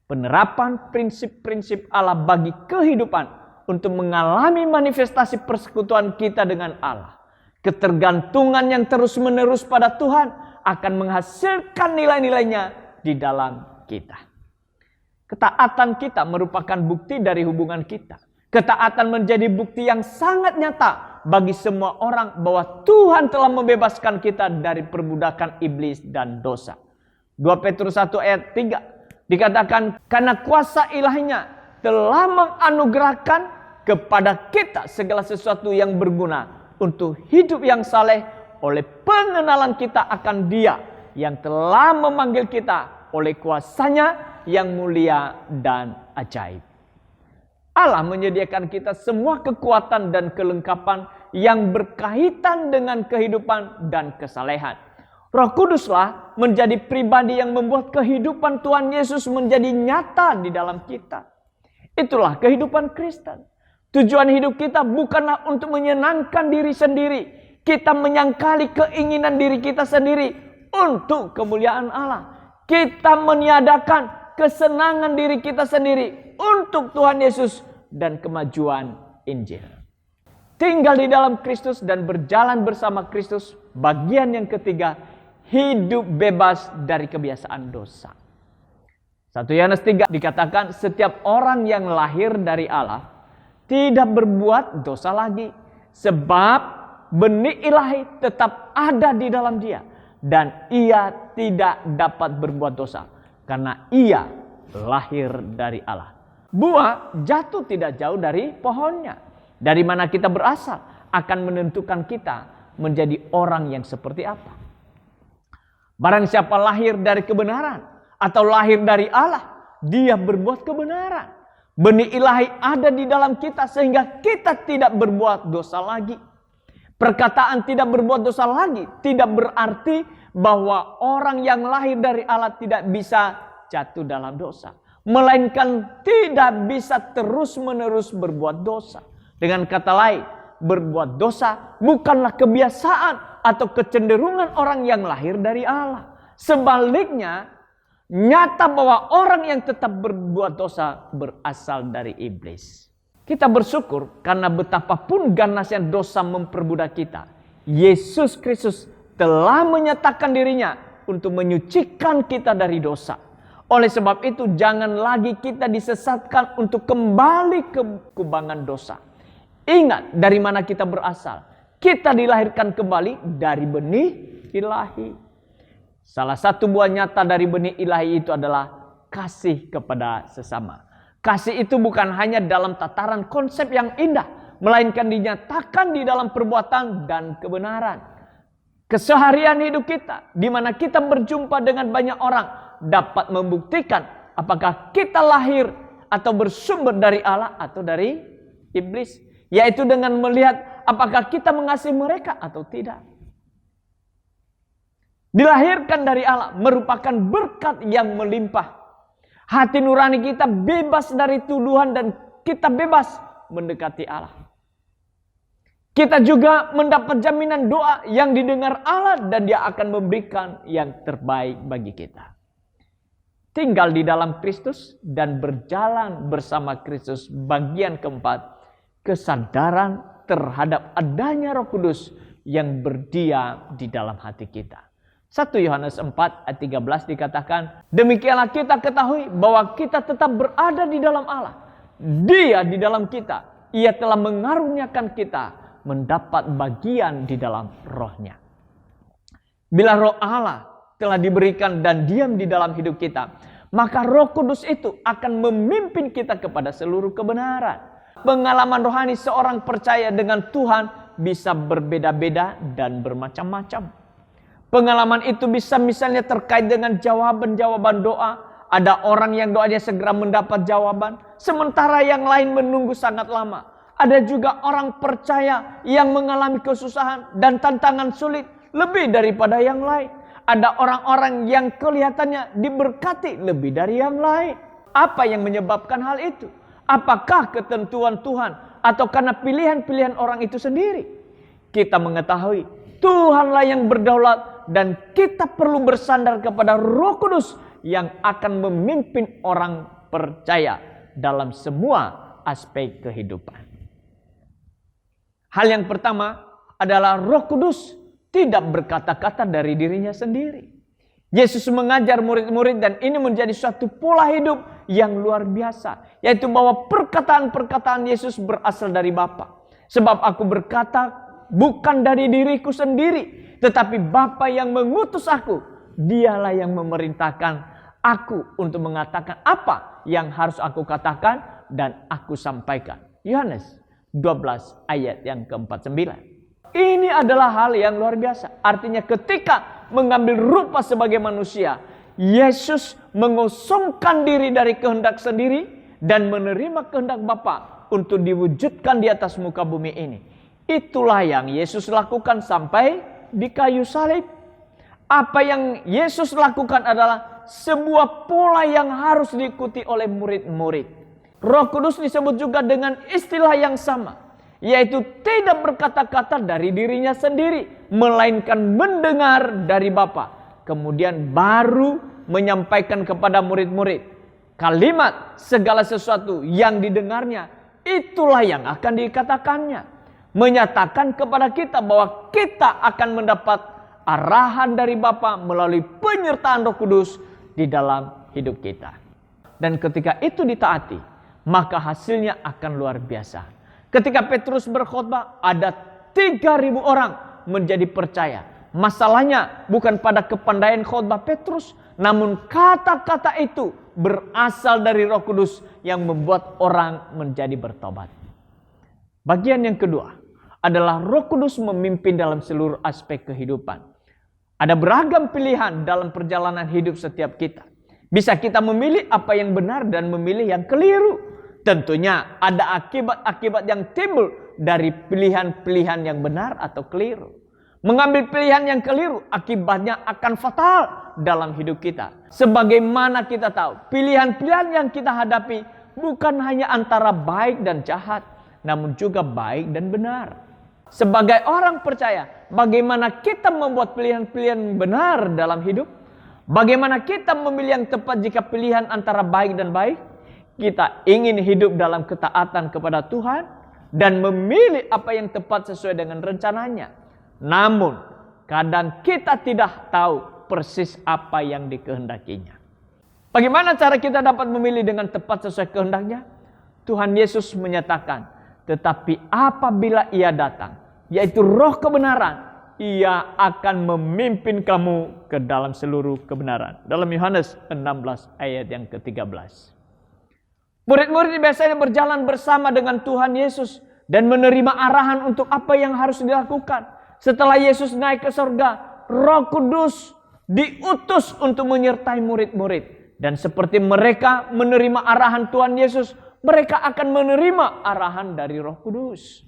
Penerapan prinsip-prinsip Allah bagi kehidupan untuk mengalami manifestasi persekutuan kita dengan Allah. Ketergantungan yang terus-menerus pada Tuhan akan menghasilkan nilai-nilainya di dalam kita. Ketaatan kita merupakan bukti dari hubungan kita. Ketaatan menjadi bukti yang sangat nyata bagi semua orang bahwa Tuhan telah membebaskan kita dari perbudakan iblis dan dosa. 2 Petrus 1 ayat 3 dikatakan, karena kuasa ilahnya telah menganugerahkan kepada kita segala sesuatu yang berguna untuk hidup yang saleh oleh pengenalan kita akan Dia yang telah memanggil kita oleh kuasanya yang mulia dan ajaib. Allah menyediakan kita semua kekuatan dan kelengkapan yang berkaitan dengan kehidupan dan kesalehan. Roh Kuduslah menjadi pribadi yang membuat kehidupan Tuhan Yesus menjadi nyata di dalam kita. Itulah kehidupan Kristen. Tujuan hidup kita bukanlah untuk menyenangkan diri sendiri. Kita menyangkali keinginan diri kita sendiri untuk kemuliaan Allah. Kita meniadakan kesenangan diri kita sendiri untuk Tuhan Yesus dan kemajuan Injil. Tinggal di dalam Kristus dan berjalan bersama Kristus. Bagian yang ketiga, hidup bebas dari kebiasaan dosa. 1 Yohanes 3 dikatakan setiap orang yang lahir dari Allah tidak berbuat dosa lagi. Sebab benih ilahi tetap ada di dalam dia. Dan ia tidak dapat berbuat dosa. Karena ia lahir dari Allah. Buah jatuh tidak jauh dari pohonnya. Dari mana kita berasal akan menentukan kita menjadi orang yang seperti apa. Barang siapa lahir dari kebenaran atau lahir dari Allah, dia berbuat kebenaran. Benih ilahi ada di dalam kita sehingga kita tidak berbuat dosa lagi. Perkataan tidak berbuat dosa lagi tidak berarti bahwa orang yang lahir dari Allah tidak bisa jatuh dalam dosa. Melainkan tidak bisa terus-menerus berbuat dosa. Dengan kata lain, berbuat dosa bukanlah kebiasaan atau kecenderungan orang yang lahir dari Allah. Sebaliknya, nyata bahwa orang yang tetap berbuat dosa berasal dari iblis. Kita bersyukur karena betapapun ganasnya dosa memperbudak kita, Yesus Kristus telah menyatakan dirinya untuk menyucikan kita dari dosa. Oleh sebab itu, jangan lagi kita disesatkan untuk kembali ke kubangan dosa. Ingat dari mana kita berasal. Kita dilahirkan kembali dari benih ilahi. Salah satu buah nyata dari benih ilahi itu adalah kasih kepada sesama. Kasih itu bukan hanya dalam tataran konsep yang indah, melainkan dinyatakan di dalam perbuatan dan kebenaran. Keseharian hidup kita, di mana kita berjumpa dengan banyak orang, dapat membuktikan apakah kita lahir atau bersumber dari Allah atau dari iblis. Yaitu dengan melihat apakah kita mengasihi mereka atau tidak. Dilahirkan dari Allah merupakan berkat yang melimpah. Hati nurani kita bebas dari tuduhan dan kita bebas mendekati Allah. Kita juga mendapat jaminan doa yang didengar Allah dan Dia akan memberikan yang terbaik bagi kita. Tinggal di dalam Kristus dan berjalan bersama Kristus. Bagian keempat, kesadaran terhadap adanya Roh Kudus yang berdiam di dalam hati kita. 1 Yohanes 4 ayat 13 dikatakan, demikianlah kita ketahui bahwa kita tetap berada di dalam Allah. Dia di dalam kita. Ia telah mengaruniakan kita mendapat bagian di dalam Roh-Nya. Bila Roh Allah telah diberikan dan diam di dalam hidup kita, maka Roh Kudus itu akan memimpin kita kepada seluruh kebenaran. Pengalaman rohani seorang percaya dengan Tuhan bisa berbeda-beda dan bermacam-macam. Pengalaman itu bisa misalnya terkait dengan jawaban-jawaban doa. Ada orang yang doanya segera mendapat jawaban, sementara yang lain menunggu sangat lama. Ada juga orang percaya yang mengalami kesusahan dan tantangan sulit lebih daripada yang lain. Ada orang-orang yang kelihatannya diberkati lebih dari yang lain. Apa yang menyebabkan hal itu? Apakah ketentuan Tuhan atau karena pilihan-pilihan orang itu sendiri? Kita mengetahui Tuhanlah yang berdaulat dan kita perlu bersandar kepada Roh Kudus yang akan memimpin orang percaya dalam semua aspek kehidupan. Hal yang pertama adalah Roh Kudus tidak berkata-kata dari dirinya sendiri. Yesus mengajar murid-murid dan ini menjadi suatu pola hidup yang luar biasa. Yaitu bahwa perkataan-perkataan Yesus berasal dari Bapa. Sebab aku berkata bukan dari diriku sendiri. Tetapi Bapa yang mengutus aku. Dialah yang memerintahkan aku untuk mengatakan apa yang harus aku katakan dan aku sampaikan. Yohanes 12 ayat yang ke-49. Ini adalah hal yang luar biasa. Artinya ketika mengambil rupa sebagai manusia, Yesus mengosongkan diri dari kehendak sendiri dan menerima kehendak Bapa untuk diwujudkan di atas muka bumi ini. Itulah yang Yesus lakukan sampai di kayu salib. Apa yang Yesus lakukan adalah sebuah pola yang harus diikuti oleh murid-murid. Roh Kudus disebut juga dengan istilah yang sama, yaitu tidak berkata-kata dari dirinya sendiri, melainkan mendengar dari Bapa. Kemudian baru menyampaikan kepada murid-murid kalimat segala sesuatu yang didengarnya. Itulah yang akan dikatakannya. Menyatakan kepada kita bahwa kita akan mendapat arahan dari Bapa melalui penyertaan Roh Kudus di dalam hidup kita. Dan ketika itu ditaati, maka hasilnya akan luar biasa. Ketika Petrus berkhotbah, ada 3.000 orang menjadi percaya. Masalahnya bukan pada kepandaian khotbah Petrus, namun kata-kata itu berasal dari Roh Kudus yang membuat orang menjadi bertobat. Bagian yang kedua adalah Roh Kudus memimpin dalam seluruh aspek kehidupan. Ada beragam pilihan dalam perjalanan hidup setiap kita. Bisa kita memilih apa yang benar dan memilih yang keliru. Tentunya ada akibat-akibat yang timbul dari pilihan-pilihan yang benar atau keliru. Mengambil pilihan yang keliru akibatnya akan fatal dalam hidup kita. Sebagaimana kita tahu, pilihan-pilihan yang kita hadapi bukan hanya antara baik dan jahat, namun juga baik dan benar. Sebagai orang percaya, bagaimana kita membuat pilihan-pilihan benar dalam hidup? Bagaimana kita memilih yang tepat jika pilihan antara baik dan baik? Kita ingin hidup dalam ketaatan kepada Tuhan dan memilih apa yang tepat sesuai dengan rencananya. Namun, kadang kita tidak tahu persis apa yang dikehendakinya. Bagaimana cara kita dapat memilih dengan tepat sesuai kehendaknya? Tuhan Yesus menyatakan, tetapi apabila Ia datang, yaitu Roh kebenaran, Ia akan memimpin kamu ke dalam seluruh kebenaran. Dalam Yohanes 16 ayat yang ke-13. Murid-murid biasanya berjalan bersama dengan Tuhan Yesus dan menerima arahan untuk apa yang harus dilakukan. Setelah Yesus naik ke surga, Roh Kudus diutus untuk menyertai murid-murid. Dan seperti mereka menerima arahan Tuhan Yesus, mereka akan menerima arahan dari Roh Kudus.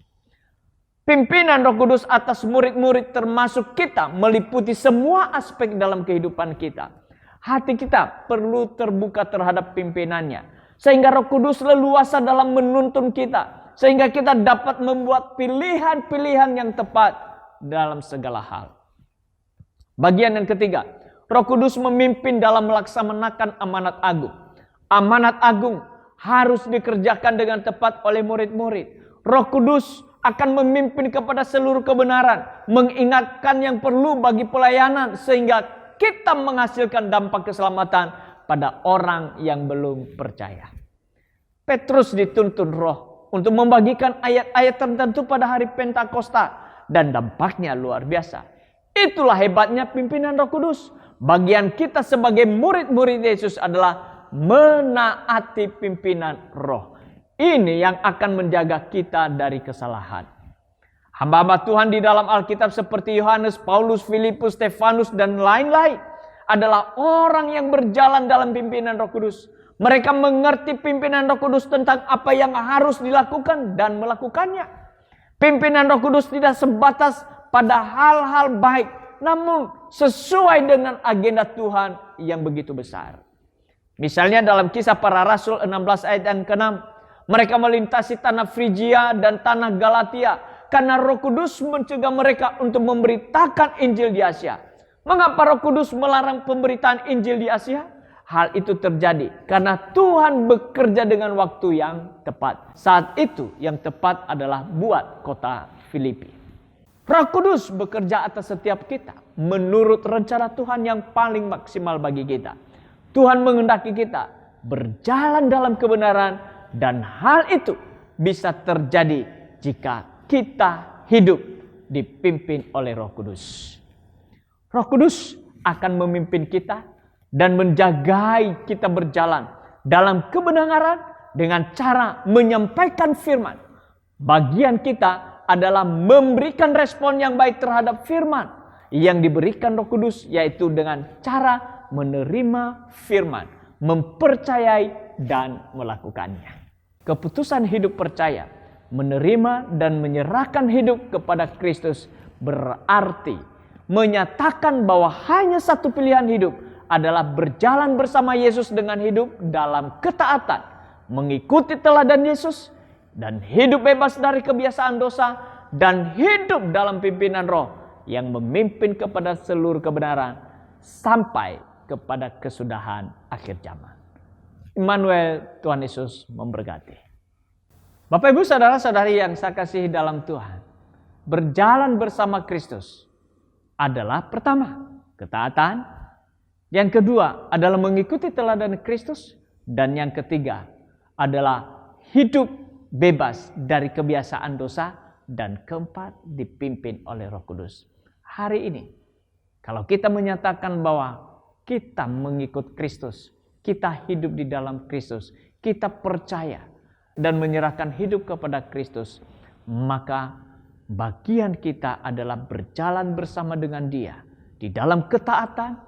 Pimpinan Roh Kudus atas murid-murid termasuk kita meliputi semua aspek dalam kehidupan kita. Hati kita perlu terbuka terhadap pimpinannya. Sehingga Roh Kudus leluasa dalam menuntun kita. Sehingga kita dapat membuat pilihan-pilihan yang tepat dalam segala hal. Bagian yang ketiga, Roh Kudus memimpin dalam melaksanakan amanat agung. Amanat agung harus dikerjakan dengan tepat oleh murid-murid. Roh Kudus akan memimpin kepada seluruh kebenaran, mengingatkan yang perlu bagi pelayanan sehingga kita menghasilkan dampak keselamatan pada orang yang belum percaya. Petrus dituntun Roh untuk membagikan ayat-ayat tertentu pada hari Pentakosta. Dan dampaknya luar biasa. Itulah hebatnya pimpinan Roh Kudus. Bagian kita sebagai murid-murid Yesus adalah menaati pimpinan Roh. Ini yang akan menjaga kita dari kesalahan. Hamba-hamba Tuhan di dalam Alkitab seperti Yohanes, Paulus, Filipus, Stefanus, dan lain-lain adalah orang yang berjalan dalam pimpinan Roh Kudus. Mereka mengerti pimpinan Roh Kudus tentang apa yang harus dilakukan dan melakukannya. Pimpinan Roh Kudus tidak sebatas pada hal-hal baik, namun sesuai dengan agenda Tuhan yang begitu besar. Misalnya dalam Kisah Para Rasul 16 ayat yang ke-6, mereka melintasi tanah Frigia dan tanah Galatia karena Roh Kudus mencegah mereka untuk memberitakan Injil di Asia. Mengapa Roh Kudus melarang pemberitaan Injil di Asia? Hal itu terjadi karena Tuhan bekerja dengan waktu yang tepat. Saat itu yang tepat adalah buat kota Filipi. Roh Kudus bekerja atas setiap kita menurut rencana Tuhan yang paling maksimal bagi kita. Tuhan menghendaki kita berjalan dalam kebenaran dan hal itu bisa terjadi jika kita hidup dipimpin oleh Roh Kudus. Roh Kudus akan memimpin kita dan menjagai kita berjalan dalam kebenaran dengan cara menyampaikan firman. Bagian kita adalah memberikan respon yang baik terhadap firman yang diberikan Roh Kudus, yaitu dengan cara menerima firman, mempercayai dan melakukannya. Keputusan hidup percaya, menerima dan menyerahkan hidup kepada Kristus berarti menyatakan bahwa hanya satu pilihan hidup adalah berjalan bersama Yesus dengan hidup dalam ketaatan, mengikuti teladan Yesus, dan hidup bebas dari kebiasaan dosa, dan hidup dalam pimpinan Roh yang memimpin kepada seluruh kebenaran sampai kepada kesudahan akhir zaman. Immanuel, Tuhan Yesus memberkati. Bapak Ibu saudara-saudari yang saya kasihi dalam Tuhan, berjalan bersama Kristus adalah pertama, ketaatan. Yang kedua adalah mengikuti teladan Kristus. Dan yang ketiga adalah hidup bebas dari kebiasaan dosa. Dan keempat, dipimpin oleh Roh Kudus. Hari ini, kalau kita menyatakan bahwa kita mengikut Kristus, kita hidup di dalam Kristus, kita percaya dan menyerahkan hidup kepada Kristus, maka bagian kita adalah berjalan bersama dengan Dia di dalam ketaatan,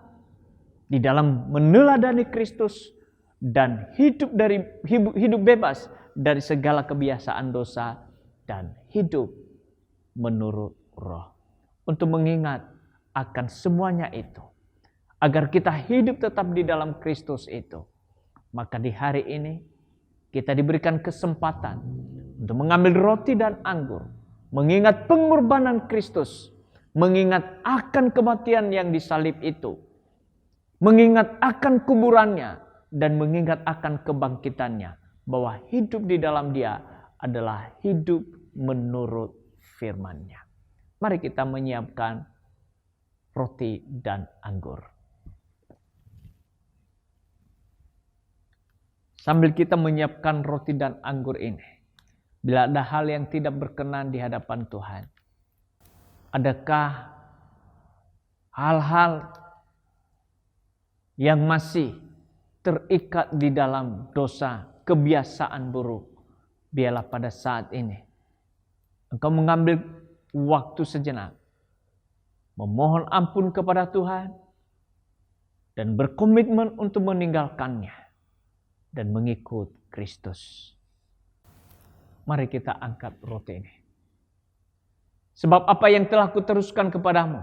di dalam meneladani Kristus, dan hidup bebas dari segala kebiasaan dosa dan hidup menurut Roh. Untuk mengingat akan semuanya itu, agar kita hidup tetap di dalam Kristus itu, maka di hari ini kita diberikan kesempatan untuk mengambil roti dan anggur, mengingat pengorbanan Kristus, mengingat akan kematian yang disalib itu, mengingat akan kuburannya, dan mengingat akan kebangkitannya, bahwa hidup di dalam Dia adalah hidup menurut firman-Nya. Mari kita menyiapkan roti dan anggur. Sambil kita menyiapkan roti dan anggur ini, bila ada hal yang tidak berkenan di hadapan Tuhan, adakah hal-hal yang masih terikat di dalam dosa, kebiasaan buruk? Biarlah pada saat ini engkau mengambil waktu sejenak, memohon ampun kepada Tuhan, dan berkomitmen untuk meninggalkannya dan mengikut Kristus. Mari kita angkat roti ini. Sebab apa yang telah kuteruskan kepadamu,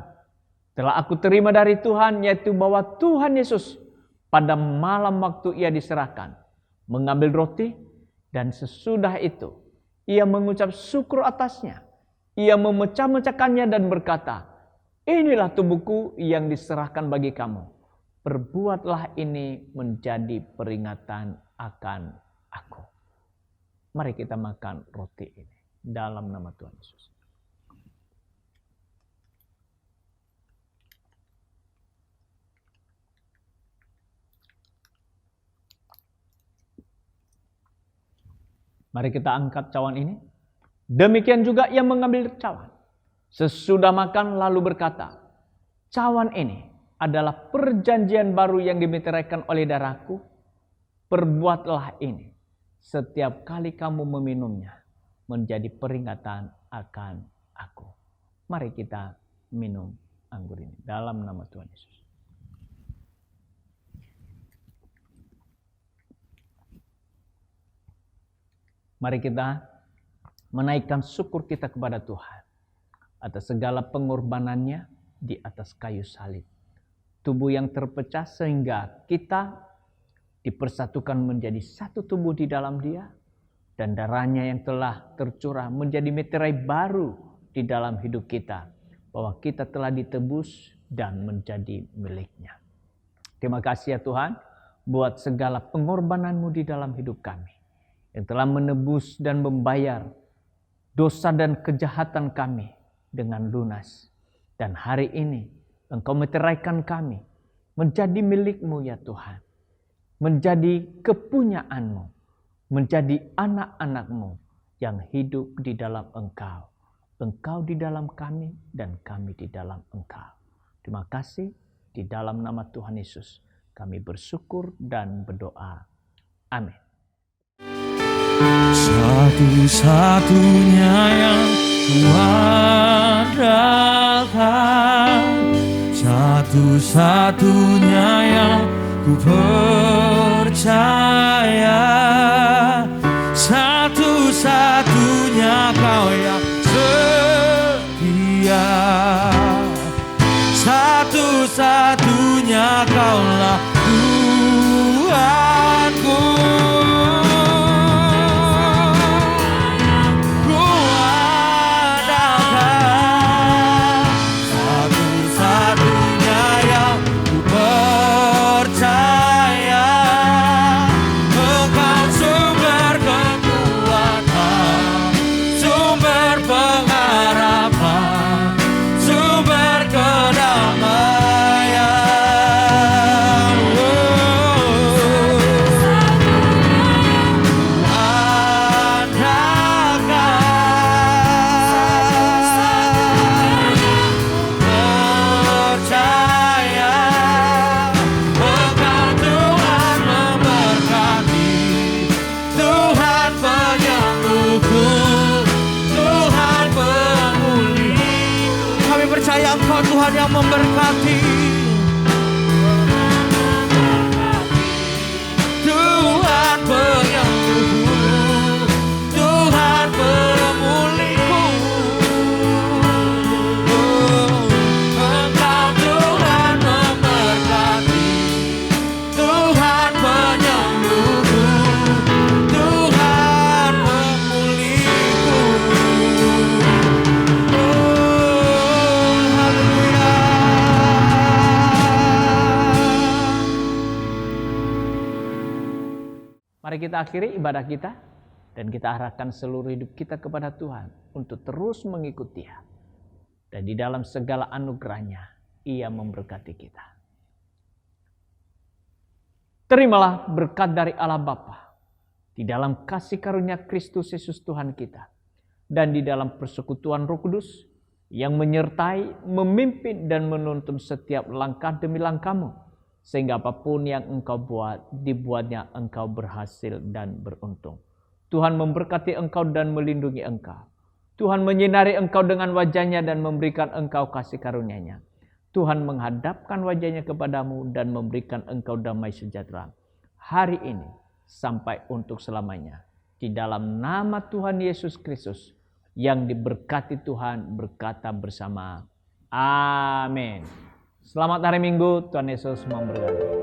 telah aku terima dari Tuhan, yaitu bahwa Tuhan Yesus pada malam waktu Ia diserahkan, mengambil roti, dan sesudah itu Ia mengucap syukur atasnya. Ia memecah-mecahkannya dan berkata, inilah tubuhku yang diserahkan bagi kamu. Perbuatlah ini menjadi peringatan akan aku. Mari kita makan roti ini dalam nama Tuhan Yesus. Mari kita angkat cawan ini. Demikian juga ia mengambil cawan. Sesudah makan lalu berkata, cawan ini adalah perjanjian baru yang dimeteraikan oleh darahku. Perbuatlah ini setiap kali kamu meminumnya menjadi peringatan akan aku. Mari kita minum anggur ini dalam nama Tuhan Yesus. Mari kita menaikkan syukur kita kepada Tuhan atas segala pengorbanannya di atas kayu salib. Tubuh yang terpecah sehingga kita dipersatukan menjadi satu tubuh di dalam Dia, dan darahnya yang telah tercurah menjadi meterai baru di dalam hidup kita, bahwa kita telah ditebus dan menjadi milik-Nya. Terima kasih ya Tuhan buat segala pengorbanan-Mu di dalam hidup kami, yang telah menebus dan membayar dosa dan kejahatan kami dengan lunas. Dan hari ini Engkau meteraikan kami menjadi milik-Mu ya Tuhan. Menjadi kepunyaan-Mu. Menjadi anak-anak-Mu yang hidup di dalam Engkau. Engkau di dalam kami dan kami di dalam Engkau. Terima kasih, di dalam nama Tuhan Yesus kami bersyukur dan berdoa. Amin. Satu-satunya yang kuandalkan, satu-satunya yang ku percaya, percaya satu-satunya Kau yang setia, satu-satunya Kaulah Tuhanku. Ku andalkan satu-satunya yang ku percaya. Engkau sumber kekuatan, sumber pengharapan, sumber kedamaian. Percaya Engkau Tuhan memberkati, Tuhan penyembuhku, Tuhan pemulihku. Kami percaya Engkau Tuhan yang memberkati, Tuhan penyembuhku, Tuhan pemulihku. Engkau Tuhan memberkati, Tuhan penyembuhku, Tuhan pemulihku. Haleluya. Mari kita akhiri ibadah kita dan kita arahkan seluruh hidup kita kepada Tuhan untuk terus mengikuti Dia. Dan di dalam segala anugerahnya, Ia memberkati kita. Terimalah berkat dari Allah Bapa di dalam kasih karunia Kristus Yesus Tuhan kita dan di dalam persekutuan Roh Kudus yang menyertai, memimpin dan menuntun setiap langkah demi langkahmu, sehingga apapun yang engkau buat, dibuatnya engkau berhasil dan beruntung. Tuhan memberkati engkau dan melindungi engkau. Tuhan menyinari engkau dengan wajah-Nya dan memberikan engkau kasih karunia-Nya. Tuhan menghadapkan wajah-Nya kepadamu dan memberikan engkau damai sejahtera hari ini sampai untuk selamanya. Di dalam nama Tuhan Yesus Kristus yang diberkati Tuhan berkata bersama, amin. Selamat hari Minggu, Tuhan Yesus memberkati.